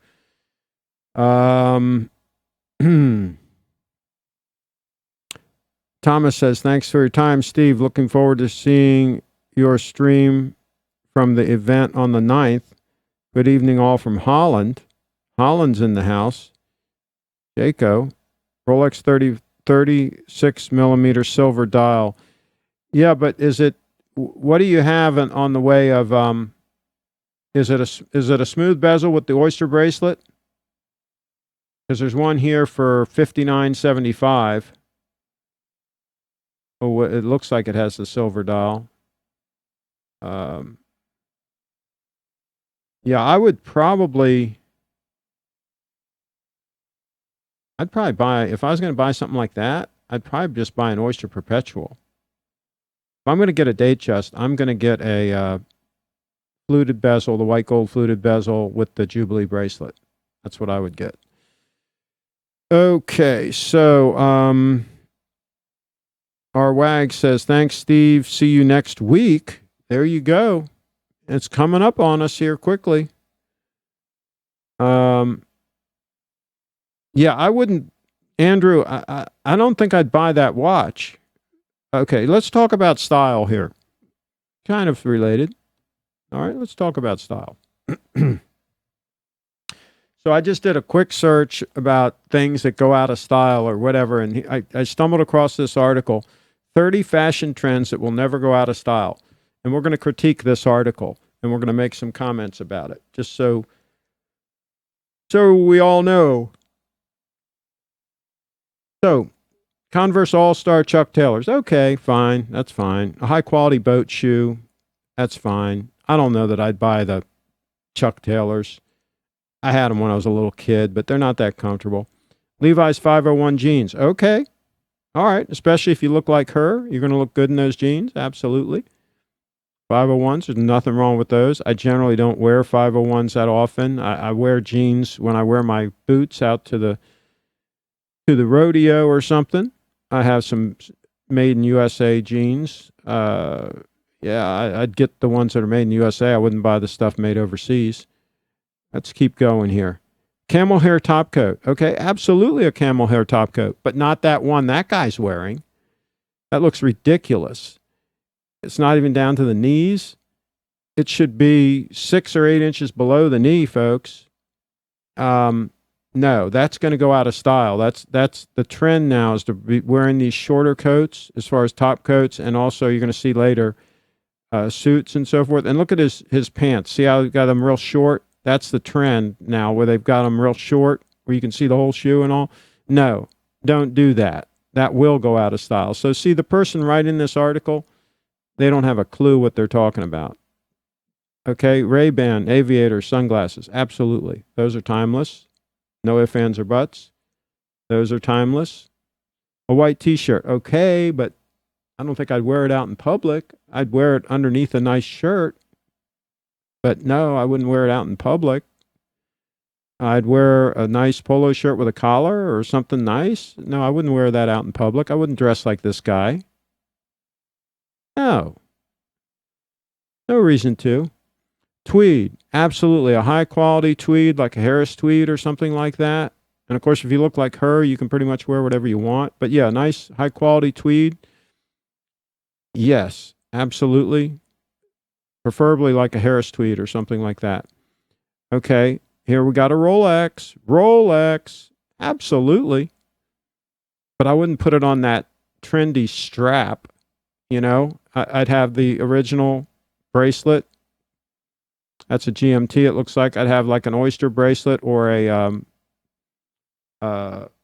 Thomas says, thanks for your time, Steve. Looking forward to seeing your stream from the event on the 9th. Good evening, all from Holland. Holland's in the house. Seiko. Rolex 36 millimeter silver dial. Yeah, but what do you have on the way of, is it a smooth bezel with the oyster bracelet? Because there's one here for $59.75. Oh, it looks like it has the silver dial. Yeah, I'd probably buy, if I was going to buy something like that, I'd probably just buy an Oyster Perpetual. If I'm going to get a Datejust, I'm going to get a fluted bezel, the white gold fluted bezel with the Jubilee bracelet. That's what I would get. Okay, so our WAG says, thanks, Steve. See you next week. There you go. It's coming up on us here quickly. Yeah, I wouldn't, Andrew, I don't think I'd buy that watch. Okay, let's talk about style here. Kind of related. All right, let's talk about style. So I just did a quick search about things that go out of style or whatever, and I stumbled across this article, 30 fashion trends that will never go out of style. And we're going to critique this article, and we're going to make some comments about it, just so we all know. So, Converse All-Star Chuck Taylors. Okay, fine. That's fine. A high-quality boat shoe. That's fine. I don't know that I'd buy the Chuck Taylors. I had them when I was a little kid, but they're not that comfortable. Levi's 501 jeans. Okay. All right. Especially if you look like her. You're going to look good in those jeans. Absolutely. 501s. There's nothing wrong with those. I generally don't wear 501s that often. I wear jeans when I wear my boots out to the rodeo or something. I have some made in USA jeans. I'd get the ones that are made in USA. I wouldn't buy the stuff made overseas. Let's keep going here. Camel hair top coat. Okay, absolutely a camel hair top coat, but not that one that guy's wearing. That looks ridiculous. It's not even down to the knees. It should be 6 or 8 inches below the knee, folks. No, that's going to go out of style. That's the trend now, is to be wearing these shorter coats as far as top coats, and also you're going to see later suits and so forth. And look at his pants. See how he's got them real short? That's the trend now, where they've got them real short, where you can see the whole shoe and all. No, don't do that. That will go out of style. So see, the person writing this article, they don't have a clue what they're talking about. Okay, Ray-Ban, aviator, sunglasses, absolutely. Those are timeless. No ifs, ands, or buts. Those are timeless. A white t-shirt, okay, but I don't think I'd wear it out in public. I'd wear it underneath a nice shirt. But no, I wouldn't wear it out in public. I'd wear a nice polo shirt with a collar or something nice. No, I wouldn't wear that out in public. I wouldn't dress like this guy. No. No reason to. Tweed, absolutely. A high quality tweed, like a Harris tweed or something like that. And of course, if you look like her, you can pretty much wear whatever you want. But yeah, nice high quality tweed. Yes, absolutely. Preferably like a Harris tweed or something like that. Okay, here we got a Rolex. Rolex, absolutely. But I wouldn't put it on that trendy strap. You know, I'd have the original bracelet. That's a GMT, it looks like. I'd have like an Oyster bracelet, or a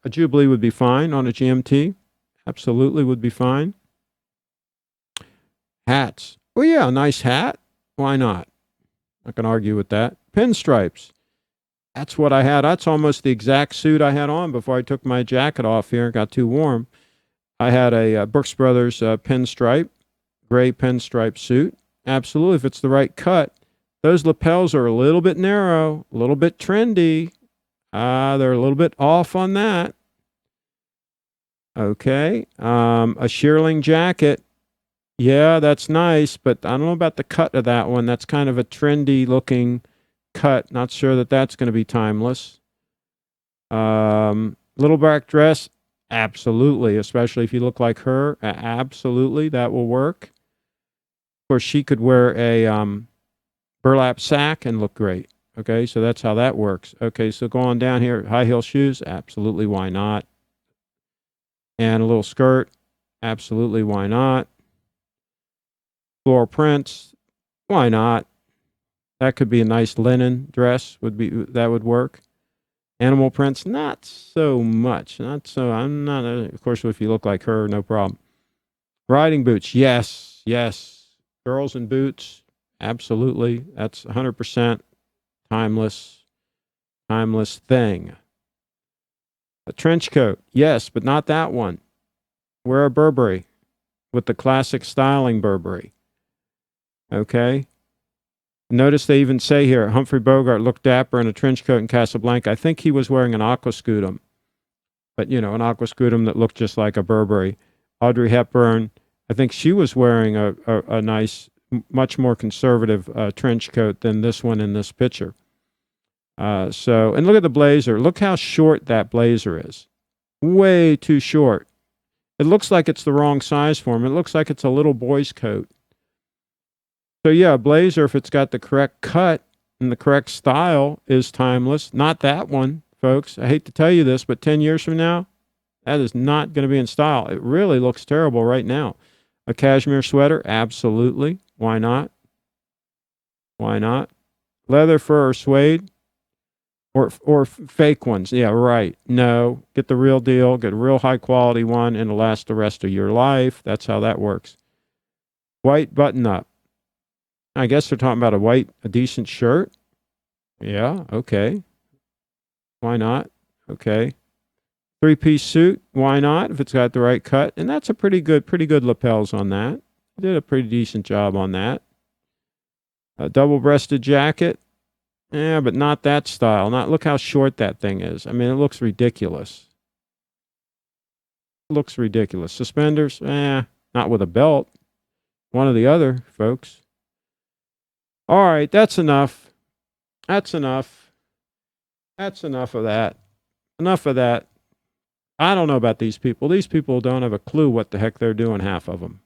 Jubilee would be fine on a GMT. Absolutely would be fine. Hats. Well, yeah, a nice hat. Why not? I can argue with that. Pinstripes. That's what I had. That's almost the exact suit I had on before I took my jacket off here. It got too warm. I had a Brooks Brothers pinstripe, gray pinstripe suit. Absolutely, if it's the right cut. Those lapels are a little bit narrow, a little bit trendy. They're a little bit off on that. Okay. A shearling jacket. Yeah, that's nice, but I don't know about the cut of that one. That's kind of a trendy looking cut. Not sure that that's going to be timeless. Little black dress. Absolutely. Especially if you look like her. Absolutely. That will work. Of course, she could wear a burlap sack and look great. Okay, so that's how that works. Okay, so go on down here. High heel shoes. Absolutely. Why not? And a little skirt. Absolutely. Why not? Floral prints. Why not? That could be a nice linen dress. That would work. Animal prints, not so much. Not so. I'm not. Of course, if you look like her, no problem. Riding boots, yes, yes. Girls in boots, absolutely. That's 100% timeless thing. A trench coat, yes, but not that one. Wear a Burberry with the classic styling Burberry. Okay. Notice they even say here, Humphrey Bogart looked dapper in a trench coat in Casablanca. I think he was wearing an aquascutum, but an aquascutum that looked just like a Burberry. Audrey Hepburn, I think she was wearing a nice, much more conservative trench coat than this one in this picture. And look at the blazer. Look how short that blazer is. Way too short. It looks like it's the wrong size for him. It looks like it's a little boy's coat. So yeah, a blazer, if it's got the correct cut and the correct style, is timeless. Not that one, folks. I hate to tell you this, but 10 years from now, that is not going to be in style. It really looks terrible right now. A cashmere sweater, absolutely. Why not? Why not? Leather, fur, or suede, or fake ones. Yeah, right. No, get the real deal. Get a real high quality one, and it'll last the rest of your life. That's how that works. White button up. I guess they're talking about a decent shirt. Yeah, okay. Why not? Okay. 3-piece suit. Why not? If it's got the right cut. And that's a pretty good lapels on that. Did a pretty decent job on that. A double-breasted jacket. Yeah, but not that style. Look how short that thing is. I mean, it looks ridiculous. Looks ridiculous. Suspenders, not with a belt. One or the other, folks. All right, that's enough. That's enough. That's enough of that. Enough of that. I don't know about these people. These people don't have a clue what the heck they're doing, half of them.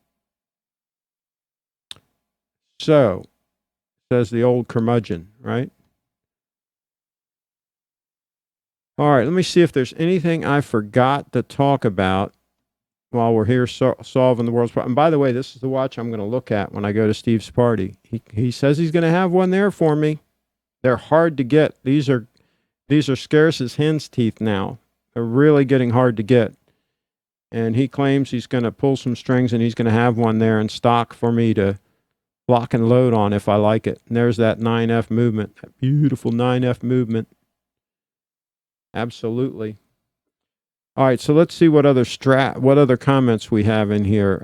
So, says the old curmudgeon, right? All right, let me see if there's anything I forgot to talk about while we're here solving the world's problem. And by the way, this is the watch I'm going to look at when I go to Steve's party. He says he's going to have one there for me. They're hard to get. These are scarce as hen's teeth now. They're really getting hard to get. And he claims he's going to pull some strings and he's going to have one there in stock for me to lock and load on if I like it. And there's that 9F movement, that beautiful 9F movement. Absolutely. All right, so let's see what other comments we have in here.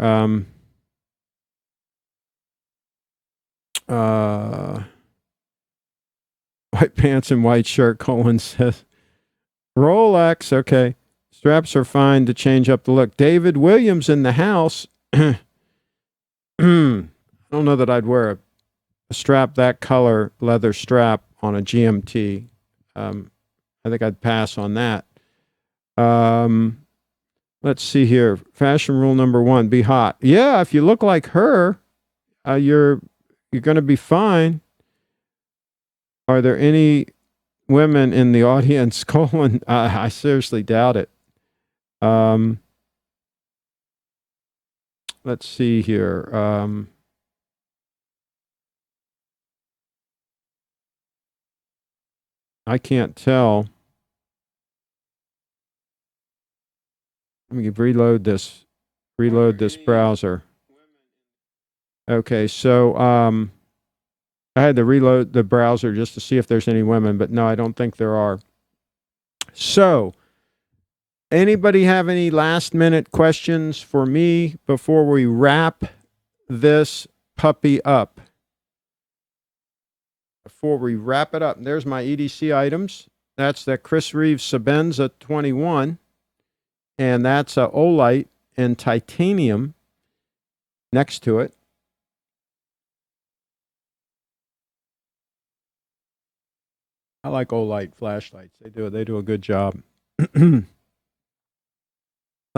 White pants and white shirt, Colin says. Rolex, okay. Straps are fine to change up the look. David Williams in the house. I don't know that I'd wear a strap that color, leather strap on a GMT. I think I'd pass on that. Let's see here. Fashion rule number 1, be hot. Yeah, if you look like her, you're going to be fine. Are there any women in the audience? Colin, I seriously doubt it. Let's see here. I can't tell. Let me reload this browser. Okay, so I had to reload the browser just to see if there's any women, but no, I don't think there are. So, anybody have any last minute questions for me before we wrap this puppy up? Before we wrap it up, there's my EDC items. That's the Chris Reeves Sabenza 21, and that's a Olight in titanium next to it. I like Olight flashlights. They do a good job. Let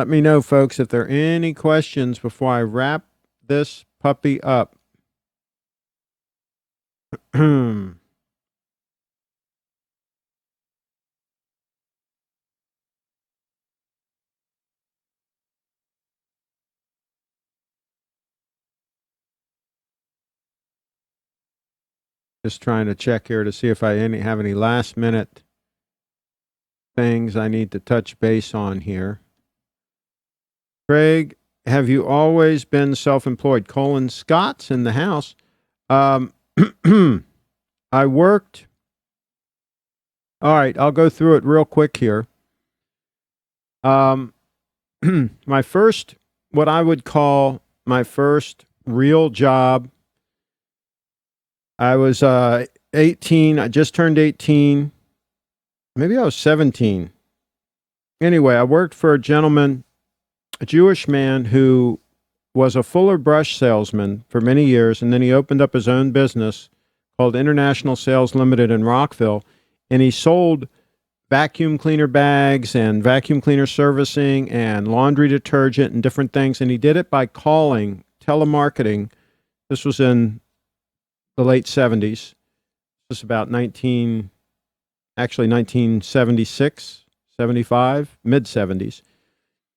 me know, folks, if there are any questions before I wrap this puppy up. Just trying to check here to see if I have any last minute things I need to touch base on here. Craig, have you always been self-employed? Colin Scott's in the house. I worked. All right, I'll go through it real quick here. My first, what I would call my first real job, I was 18. I just turned 18. Maybe I was 17. Anyway, I worked for a gentleman, a Jewish man who was a Fuller Brush salesman for many years, and then he opened up his own business called International Sales Limited in Rockville, and he sold vacuum cleaner bags and vacuum cleaner servicing and laundry detergent and different things, and he did it by calling, telemarketing. This was in the late 70s. This was about 1976, 75, mid-70s.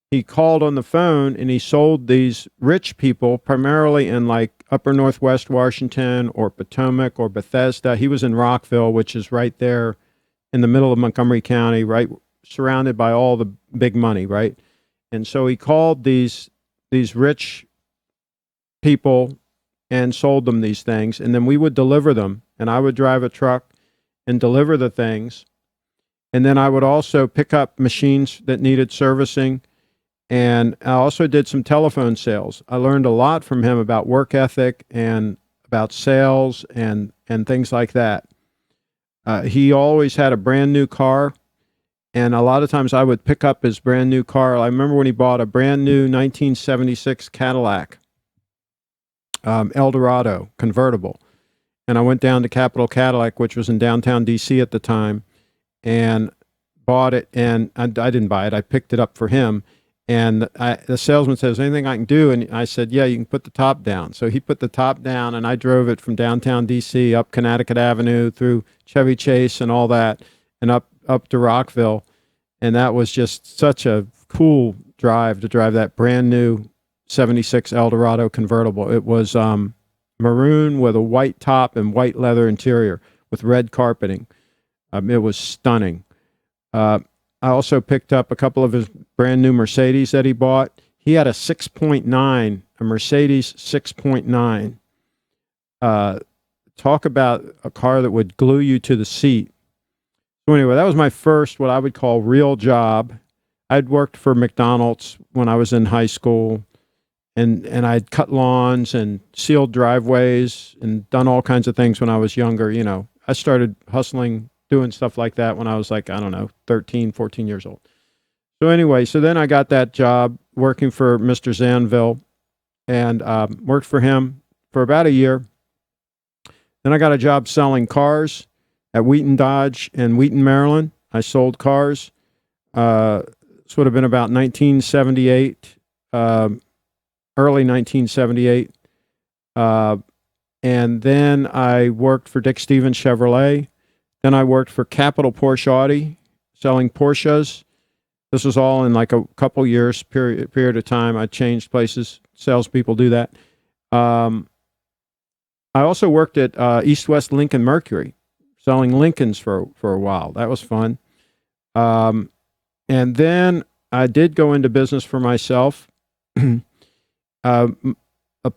He called on the phone and he sold these rich people, primarily in like upper Northwest Washington or Potomac or Bethesda. He was in Rockville, which is right there in the middle of Montgomery County, right, surrounded by all the big money, right? And so he called these rich people and sold them these things, and then we would deliver them, and I would drive a truck and deliver the things, and then I would also pick up machines that needed servicing, and I also did some telephone sales. I learned a lot from him about work ethic and about sales and things like that. He always had a brand new car, And a lot of times I would pick up his brand new car. I remember when he bought a brand new 1976 Cadillac Eldorado convertible. And I went down to Capital Cadillac, which was in downtown DC at the time, and bought it. And I didn't buy it. I picked it up for him. And the salesman says, anything I can do? And I said, yeah, you can put the top down. So he put the top down, and I drove it from downtown DC up Connecticut Avenue through Chevy Chase and all that, and up to Rockville. And that was just such a cool drive to drive that brand new 76 Eldorado convertible. It was maroon with a white top and white leather interior with red carpeting. It was stunning. I also picked up a couple of his brand new Mercedes that he bought. He had a 6.9, a Mercedes 6.9. Talk about a car that would glue you to the seat. So anyway, that was my first, what I would call, real job. I'd worked for McDonald's when I was in high school, and I'd cut lawns and sealed driveways and done all kinds of things when I was younger. You know, I started hustling, doing stuff like that when I was like, I don't know, 13, 14 years old. So anyway, so then I got that job working for Mr. Zanville, and worked for him for about a year. Then I got a job selling cars at Wheaton Dodge in Wheaton, Maryland. I sold cars. This would have been about 1978, early 1978. And then I worked for Dick Stevens Chevrolet. Then I worked for Capital Porsche Audi, selling Porsches. This was all in like a couple years period of time. I changed places. Salespeople do that. I also worked at East West Lincoln Mercury, selling Lincolns for a while. That was fun. And then I did go into business for myself. A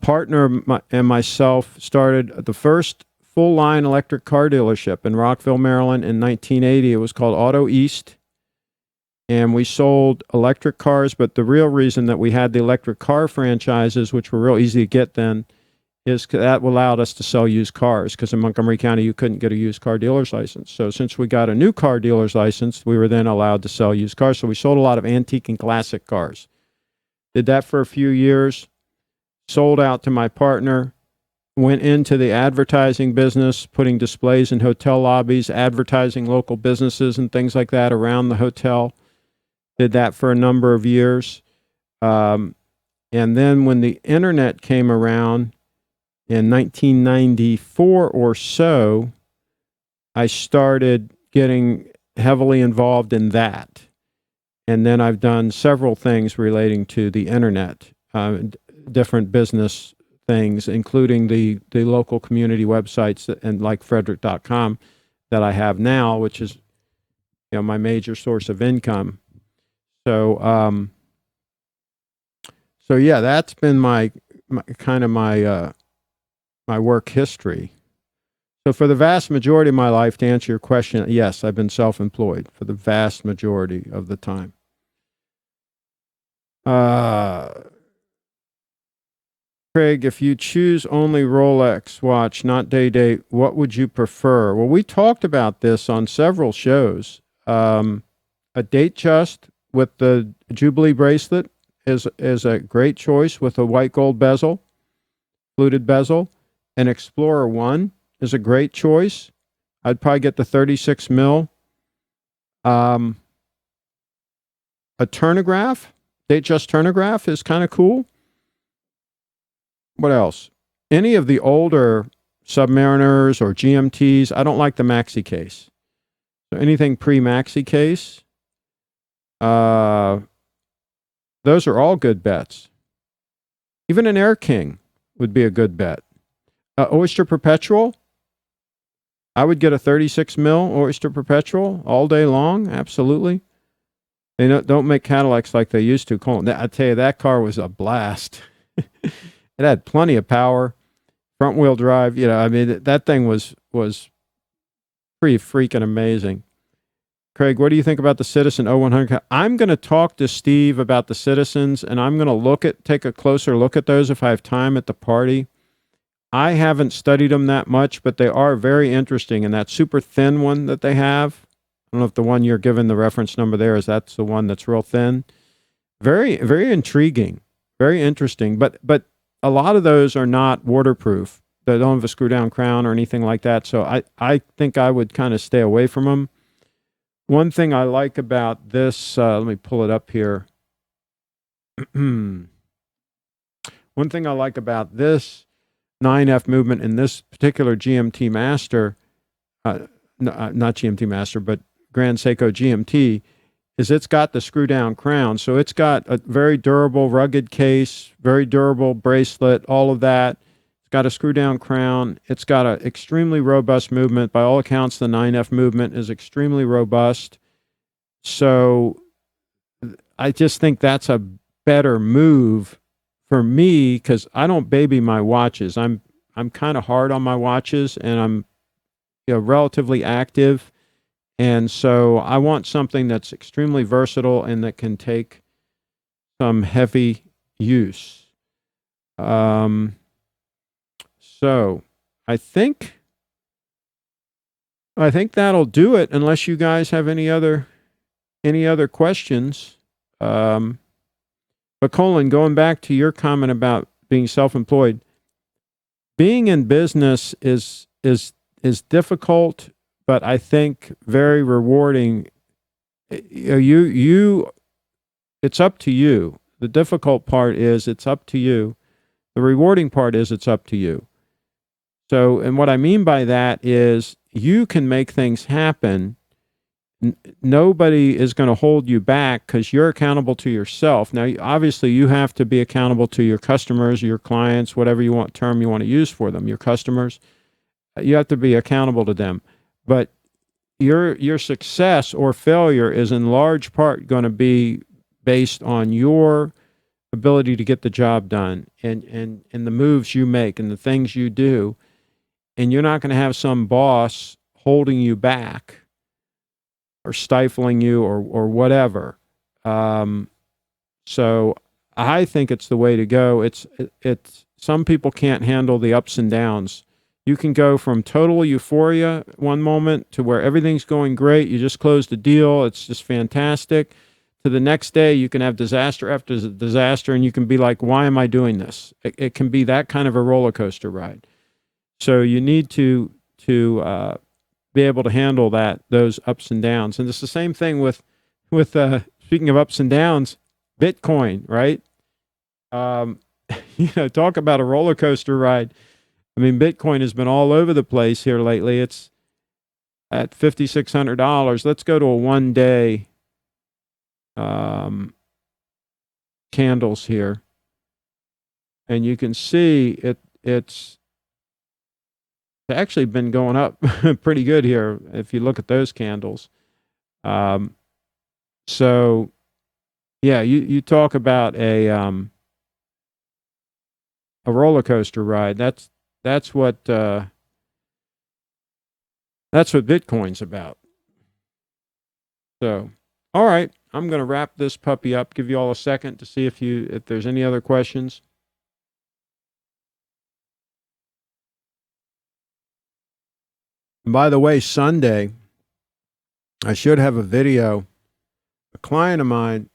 partner and myself started the first full-line electric car dealership in Rockville, Maryland in 1980. It was called Auto East. And we sold electric cars, but the real reason that we had the electric car franchises, which were real easy to get then, is that allowed us to sell used cars, because in Montgomery County you couldn't get a used car dealer's license. So since we got a new car dealer's license, we were then allowed to sell used cars. So we sold a lot of antique and classic cars. Did that for a few years, sold out to my partner, went into the advertising business, putting displays in hotel lobbies, advertising local businesses and things like that around the hotel. Did that for a number of years. And then when the internet came around in 1994 or so, I started getting heavily involved in that. And then I've done several things relating to the internet, different business things, including the local community websites and like Frederick.com that I have now, which is, you know, my major source of income. So yeah, that's been my work history. So for the vast majority of my life, to answer your question, yes, I've been self-employed for the vast majority of the time. Craig, if you choose only Rolex watch, not day date, what would you prefer? Well, we talked about this on several shows. A Datejust with the Jubilee bracelet is a great choice with a white gold bezel, fluted bezel. An Explorer 1 is a great choice. I'd probably get the 36 mil. A Turnograph, Datejust Turnograph is kind of cool. What else? Any of the older Submariners or GMTs. I don't like the maxi case. So anything pre-maxi case, those are all good bets. Even an Air King would be a good bet. Oyster Perpetual, I would get a 36 mil Oyster Perpetual all day long. Absolutely. They don't make Cadillacs like they used to. I tell you, that car was a blast. It had plenty of power, front wheel drive. You know, I mean, that thing was pretty freaking amazing. Craig, what do you think about the Citizen 0100? I'm going to talk to Steve about the Citizens, and I'm going to take a closer look at those if I have time at the party. I haven't studied them that much, but they are very interesting. And that super thin one that they have, don't know if the one you're given the reference number there is that's the one that's real thin. Very, very intriguing, very interesting. But a lot of those are not waterproof. They don't have a screw down crown or anything like that. So I think I would kind of stay away from them. One thing I like about this, let me pull it up here. One thing I like about this 9F movement in this particular GMT Master, not GMT Master, but Grand Seiko GMT, is it's got the screw down crown. So it's got a very durable, rugged case, very durable bracelet, all of that. It's got a screw down crown. It's got an extremely robust movement. By all accounts, the 9F movement is extremely robust. So I just think that's a better move for me because I don't baby my watches. I'm kind of hard on my watches, and I'm relatively active. And so I want something that's extremely versatile and that can take some heavy use. So I think that'll do it unless you guys have any other questions. But Colin, going back to your comment about being self-employed, being in business is difficult, but I think very rewarding. It's up to you. The difficult part is it's up to you. The rewarding part is it's up to you. So, and what I mean by that is you can make things happen. Nobody is going to hold you back because you're accountable to yourself. Now, obviously, you have to be accountable to your customers, your clients, whatever term you want to use for them, your customers. You have to be accountable to them. But your success or failure is in large part going to be based on your ability to get the job done and the moves you make and the things you do. And you're not going to have some boss holding you back or stifling you or whatever. So I think it's the way to go. It's some people can't handle the ups and downs. You can go from total euphoria one moment to where everything's going great. You just closed a deal. It's just fantastic. To the next day, you can have disaster after disaster, and you can be like, why am I doing this? It can be that kind of a roller coaster ride. So you need to be able to handle those ups and downs. And it's the same thing with speaking of ups and downs, Bitcoin, right? Talk about a roller coaster ride. I mean, Bitcoin has been all over the place here lately. It's at $5,600. Let's go to a 1 day candles here. And you can see it's actually been going up pretty good here if you look at those candles. So yeah, you talk about a roller coaster ride. That's what Bitcoin's about. So, all right, I'm going to wrap this puppy up. Give you all a second to see if there's any other questions. And by the way, Sunday, I should have a video. A client of mine,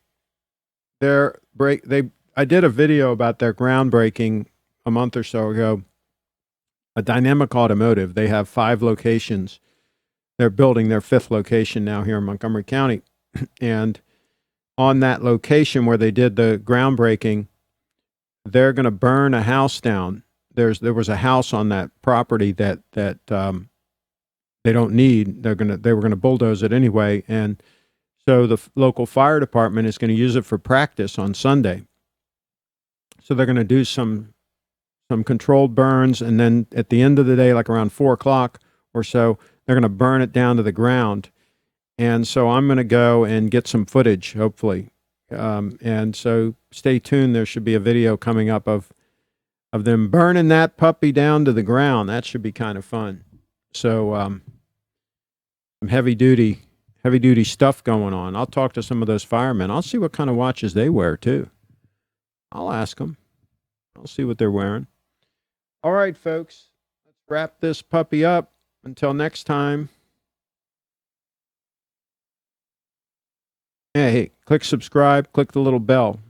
I did a video about their groundbreaking a month or so ago. A Dynamic Automotive. They have 5 locations. They're building their 5th location now here in Montgomery County. And on that location where they did the groundbreaking, they're going to burn a house down. There was a house on that property that they don't need. They were going to bulldoze it anyway, and so the local fire department is going to use it for practice on Sunday. So they're going to do some controlled burns, and then at the end of the day, like around 4:00 or so, they're going to burn it down to the ground. And so I'm going to go and get some footage, hopefully. And so stay tuned. There should be a video coming up of them burning that puppy down to the ground. That should be kind of fun. So some heavy duty stuff going on. I'll talk to some of those firemen. I'll see what kind of watches they wear too. I'll ask them. I'll see what they're wearing. All right, folks, let's wrap this puppy up. Until next time. Hey, click subscribe, click the little bell.